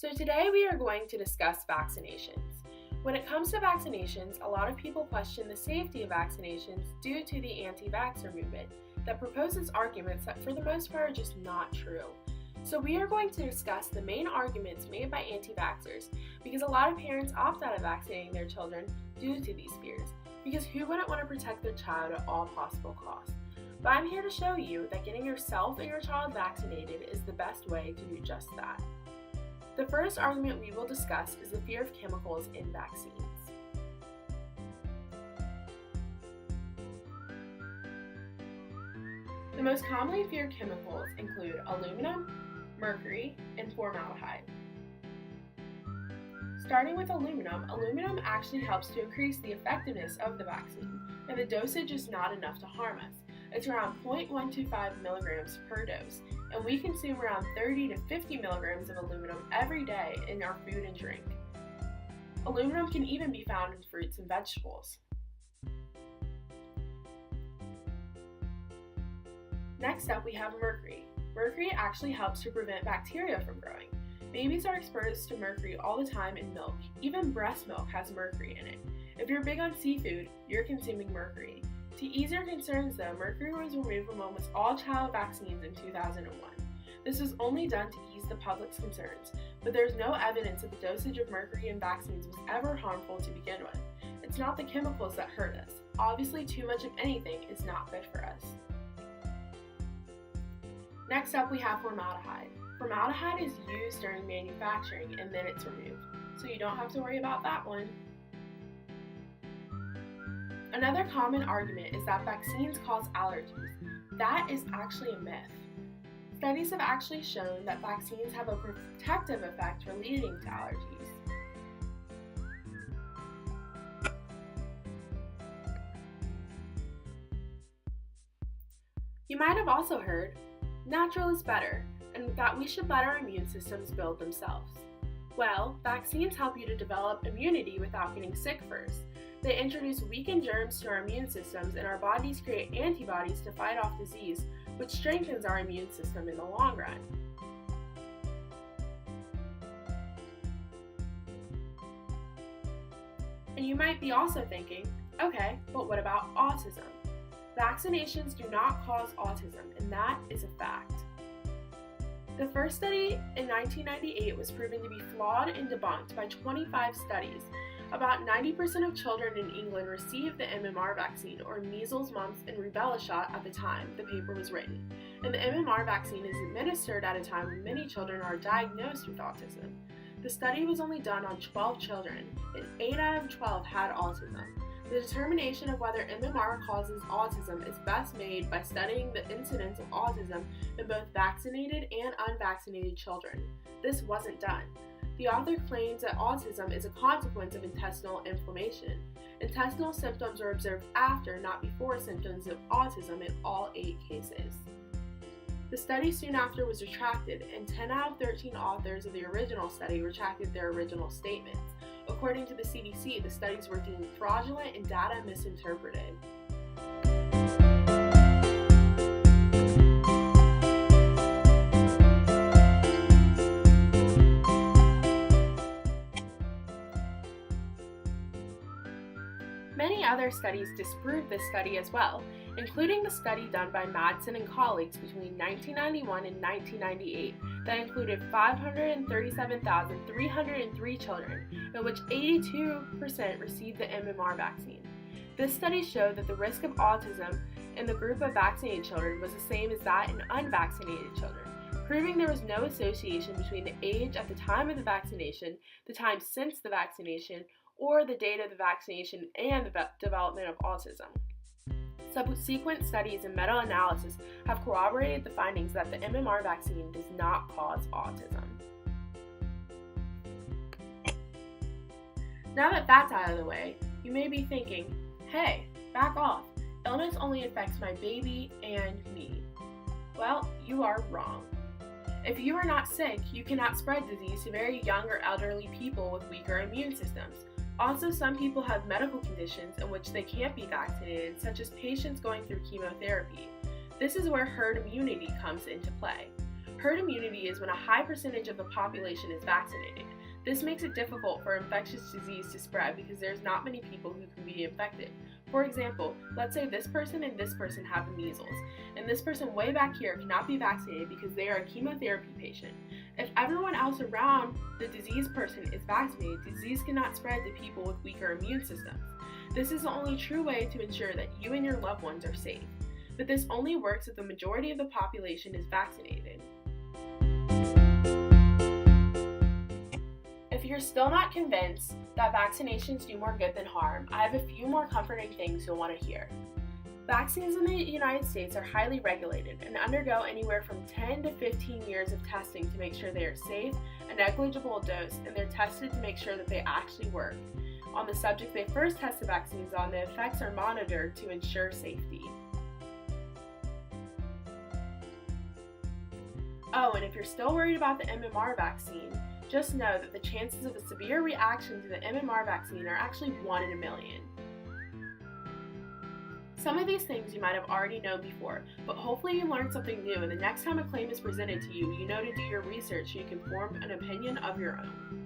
So today we are going to discuss vaccinations. When it comes to vaccinations, a lot of people question the safety of vaccinations due to the anti-vaxxer movement that proposes arguments that for the most part are just not true. So we are going to discuss the main arguments made by anti-vaxxers because a lot of parents opt out of vaccinating their children due to these fears, because who wouldn't want to protect their child at all possible costs? But I'm here to show you that getting yourself and your child vaccinated is the best way to do just that. The first argument we will discuss is the fear of chemicals in vaccines. The most commonly feared chemicals include aluminum, mercury, and formaldehyde. Starting with aluminum, aluminum actually helps to increase the effectiveness of the vaccine, and the dosage is not enough to harm us. It's around 0.125 milligrams per dose, and we consume around 30 to 50 milligrams of aluminum every day in our food and drink. Aluminum can even be found in fruits and vegetables. Next up, we have mercury. Mercury actually helps to prevent bacteria from growing. Babies are exposed to mercury all the time in milk. Even breast milk has mercury in it. If you're big on seafood, you're consuming mercury. To ease your concerns though, mercury was removed from almost all child vaccines in 2001. This was only done to ease the public's concerns, but there's no evidence that the dosage of mercury in vaccines was ever harmful to begin with. It's not the chemicals that hurt us. Obviously, too much of anything is not good for us. Next up, we have formaldehyde. Formaldehyde is used during manufacturing and then it's removed, so you don't have to worry about that one. Another common argument is that vaccines cause allergies. That is actually a myth. Studies have actually shown that vaccines have a protective effect relating to allergies. You might have also heard, natural is better, and that we should let our immune systems build themselves. Well, vaccines help you to develop immunity without getting sick first. They introduce weakened germs to our immune systems, and our bodies create antibodies to fight off disease, which strengthens our immune system in the long run. And you might be also thinking, okay, but what about autism? Vaccinations do not cause autism, and that is a fact. The first study in 1998 was proven to be flawed and debunked by 25 studies. About 90% of children in England received the MMR vaccine, or measles, mumps, and rubella shot at the time the paper was written. And the MMR vaccine is administered at a time when many children are diagnosed with autism. The study was only done on 12 children, and 8 out of 12 had autism. The determination of whether MMR causes autism is best made by studying the incidence of autism in both vaccinated and unvaccinated children. This wasn't done. The author claims that autism is a consequence of intestinal inflammation. Intestinal symptoms are observed after, not before, symptoms of autism in all 8 cases. The study soon after was retracted, and 10 out of 13 authors of the original study retracted their original statements. According to the CDC, the studies were deemed fraudulent and data misinterpreted. Many other studies disprove this study as well, including the study done by Madsen and colleagues between 1991 and 1998 that included 537,303 children, in which 82% received the MMR vaccine. This study showed that the risk of autism in the group of vaccinated children was the same as that in unvaccinated children, proving there was no association between the age at the time of the vaccination, the time since the vaccination, or the date of the vaccination and the development of autism. Subsequent studies and meta-analysis have corroborated the findings that the MMR vaccine does not cause autism. Now that that's out of the way, you may be thinking, hey, back off. Illness only affects my baby and me. Well, you are wrong. If you are not sick, you cannot spread disease to very young or elderly people with weaker immune systems. Also, some people have medical conditions in which they can't be vaccinated, such as patients going through chemotherapy. This is where herd immunity comes into play. Herd immunity is when a high percentage of the population is vaccinated. This makes it difficult for infectious disease to spread because there's not many people who can be infected. For example, let's say this person and this person have the measles, and this person way back here cannot be vaccinated because they are a chemotherapy patient. If everyone else around the diseased person is vaccinated, disease cannot spread to people with weaker immune systems. This is the only true way to ensure that you and your loved ones are safe. But this only works if the majority of the population is vaccinated. If you're still not convinced that vaccinations do more good than harm, I have a few more comforting things you'll want to hear. Vaccines in the United States are highly regulated and undergo anywhere from 10 to 15 years of testing to make sure they are safe, a negligible dose, and they're tested to make sure that they actually work. On the subject they first tested vaccines on, the effects are monitored to ensure safety. Oh, and if you're still worried about the MMR vaccine, just know that the chances of a severe reaction to the MMR vaccine are actually 1 in a million. Some of these things you might have already known before, but hopefully you learned something new, and the next time a claim is presented to you, you know to do your research so you can form an opinion of your own.